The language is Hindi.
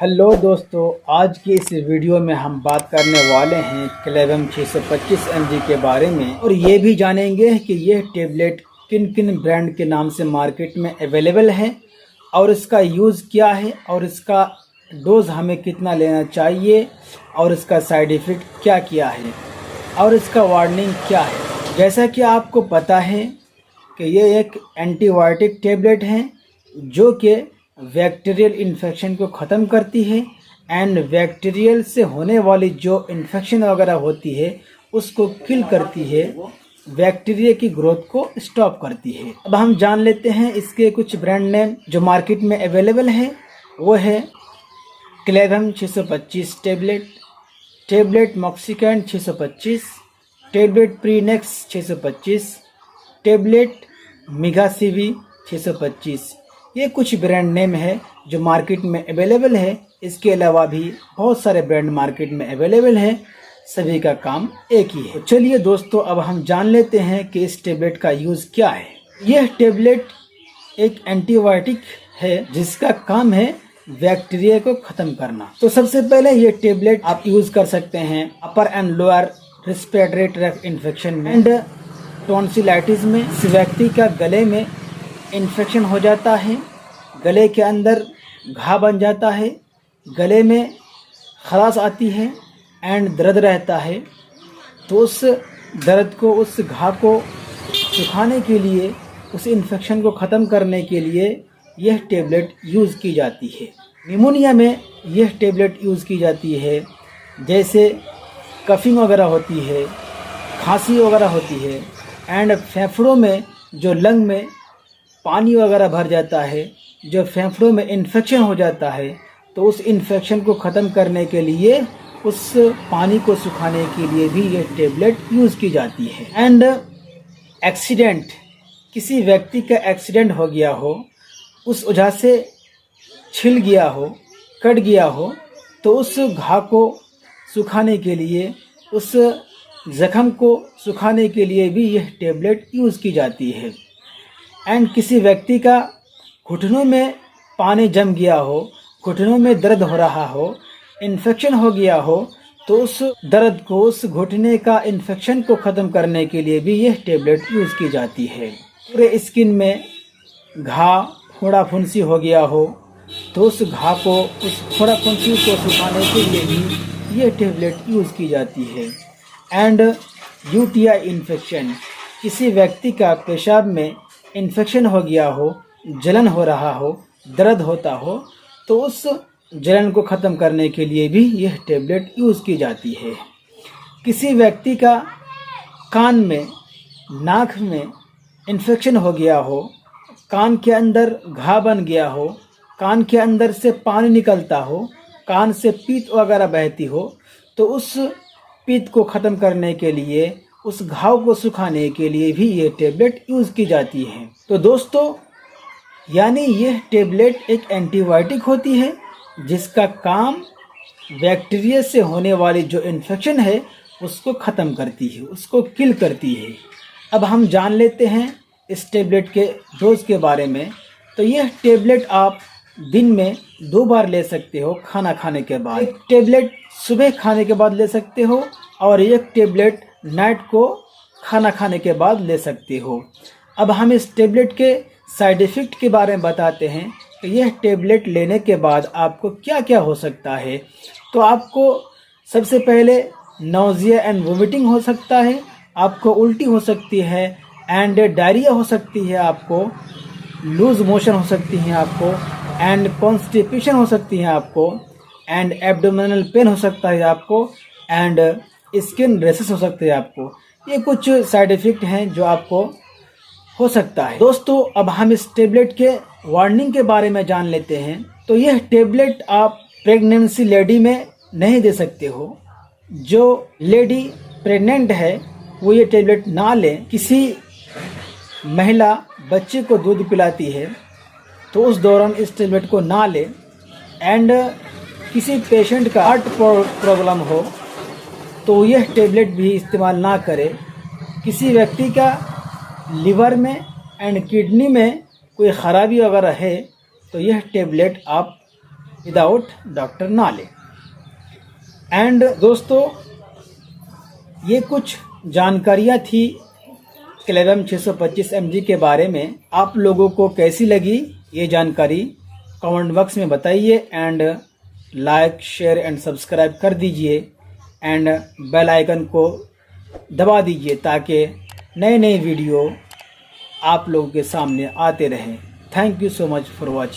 हेलो दोस्तों, आज की इस वीडियो में हम बात करने वाले हैं क्लेवम 625 mg के बारे में और ये भी जानेंगे कि यह टेबलेट किन किन ब्रांड के नाम से मार्केट में अवेलेबल है और इसका यूज़ क्या है और इसका डोज हमें कितना लेना चाहिए और इसका साइड इफ़ेक्ट क्या क्या है और इसका वार्निंग क्या है। जैसा कि आपको पता है कि ये एक एंटीबायोटिक टेबलेट है जो कि बैक्टीरियल इन्फेक्शन को ख़त्म करती है एंड बैक्टीरियल से होने वाली जो इन्फेक्शन वगैरह होती है उसको किल करती है, बैक्टीरिया की ग्रोथ को स्टॉप करती है। अब हम जान लेते हैं इसके कुछ ब्रांड नेम जो मार्केट में अवेलेबल है। वो है क्लेवम 625 टेबलेट मॉक्सिकैन 625, टेबलेट प्रीनेक्स 625, टेबलेट मेगासीवी 625। ये कुछ ब्रांड नेम है जो मार्केट में अवेलेबल है। इसके अलावा भी बहुत सारे ब्रांड मार्केट में अवेलेबल है, सभी का काम एक ही है। तो चलिए दोस्तों, अब हम जान लेते हैं कि इस टेबलेट का यूज़ क्या है। यह टेबलेट एक एंटीबायोटिक है जिसका काम है बैक्टीरिया को ख़त्म करना। तो सबसे पहले ये टेबलेट आप यूज़ कर सकते हैं upper and lower respiratory tract infection में एंड टॉन्सिलाइटिस में। इस व्यक्ति का गले में इन्फेक्शन हो जाता है, गले के अंदर घाव बन जाता है, गले में खराश आती है एंड दर्द रहता है, तो उस दर्द को, उस घाव को सुखाने के लिए, उस इन्फेक्शन को ख़त्म करने के लिए यह टेबलेट यूज़ की जाती है। निमोनिया में यह टेबलेट यूज़ की जाती है, जैसे कफिंग वगैरह होती है, खांसी वगैरह होती है एंड फेफड़ों में जो लंग में पानी वगैरह भर जाता है, जो फेफड़ों में इन्फेक्शन हो जाता है, तो उस इन्फेक्शन को ख़त्म करने के लिए, उस पानी को सुखाने के लिए भी ये टेबलेट यूज़ की जाती है। एंड एक्सीडेंट, किसी व्यक्ति का एक्सीडेंट हो गया हो, उस वजह से छिल गया हो, कट गया हो, तो उस घाव को सुखाने के लिए, उस ज़ख्म को सुखाने के लिए भी यह टेबलेट यूज़ की जाती है। एंड किसी व्यक्ति का घुटनों में पानी जम गया हो, घुटनों में दर्द हो रहा हो, इन्फेक्शन हो गया हो, तो उस दर्द को, उस घुटने का इन्फेक्शन को ख़त्म करने के लिए भी यह टेबलेट यूज़ की जाती है। पूरे स्किन में घाव, फोड़ा फुंसी हो गया हो, तो उस घाव को, उस फोड़ा फुंसी को सुखाने के लिए भी यह टेबलेट यूज़ की जाती है। एंड यूटीआई इन्फेक्शन, किसी व्यक्ति का पेशाब में इन्फेक्शन हो गया हो, जलन हो रहा हो, दर्द होता हो, तो उस जलन को ख़त्म करने के लिए भी यह टेबलेट यूज़ की जाती है। किसी व्यक्ति का कान में, नाक में इन्फेक्शन हो गया हो, कान के अंदर घाव बन गया हो, कान के अंदर से पानी निकलता हो, कान से पीत वगैरह बहती हो, तो उस पीत को ख़त्म करने के लिए, उस घाव को सुखाने के लिए भी ये टेबलेट यूज़ की जाती है। तो दोस्तों, यानी यह टेबलेट एक एंटीबायोटिक होती है जिसका काम बैक्टीरिया से होने वाली जो इन्फेक्शन है उसको ख़त्म करती है, उसको किल करती है। अब हम जान लेते हैं इस टेबलेट के डोज के बारे में। तो यह टेबलेट आप दिन में 2 बार ले सकते हो खाना खाने के बाद। एक टेबलेट सुबह खाने के बाद ले सकते हो और एक टेबलेट नाइट को खाना खाने के बाद ले सकते हो। अब हम इस टेबलेट के साइड इफ़ेक्ट के बारे में बताते हैं कि यह टेबलेट लेने के बाद आपको क्या क्या हो सकता है। तो आपको सबसे पहले नौजिया एंड वोमिटिंग हो सकता है, आपको उल्टी हो सकती है एंड डायरिया हो सकती है, आपको लूज मोशन हो सकती है, आपको एंड कॉन्स्टिपेशन हो सकती है, आपको एंड एब्डोमिनल पेन हो सकता है आपको, एंड स्किन रैशेस हो सकते हैं आपको। ये कुछ साइड इफ़ेक्ट हैं जो आपको हो सकता है। दोस्तों, अब हम इस टेबलेट के वार्निंग के बारे में जान लेते हैं। तो यह टेबलेट आप प्रेगनेंसी लेडी में नहीं दे सकते हो। जो लेडी प्रेग्नेंट है वो ये टेबलेट ना लें। किसी महिला बच्चे को दूध पिलाती है तो उस दौरान इस टेबलेट को ना लें। एंड किसी पेशेंट का हार्ट प्रॉब्लम हो तो यह टेबलेट भी इस्तेमाल ना करें। किसी व्यक्ति का लिवर में एंड किडनी में कोई ख़राबी वगैरह है तो यह टेबलेट आप विदाउट डॉक्टर नाले। एंड दोस्तों, ये कुछ जानकारियाँ थी क्लेवेम 625 mg के बारे में। आप लोगों को कैसी लगी ये जानकारी कमेंट बॉक्स में बताइए। And like, share and subscribe कर दीजिए एंड बेल आइकन को दबा दीजिए ताकि नए नए वीडियो आप लोगों के सामने आते रहें। Thank you so much for watching.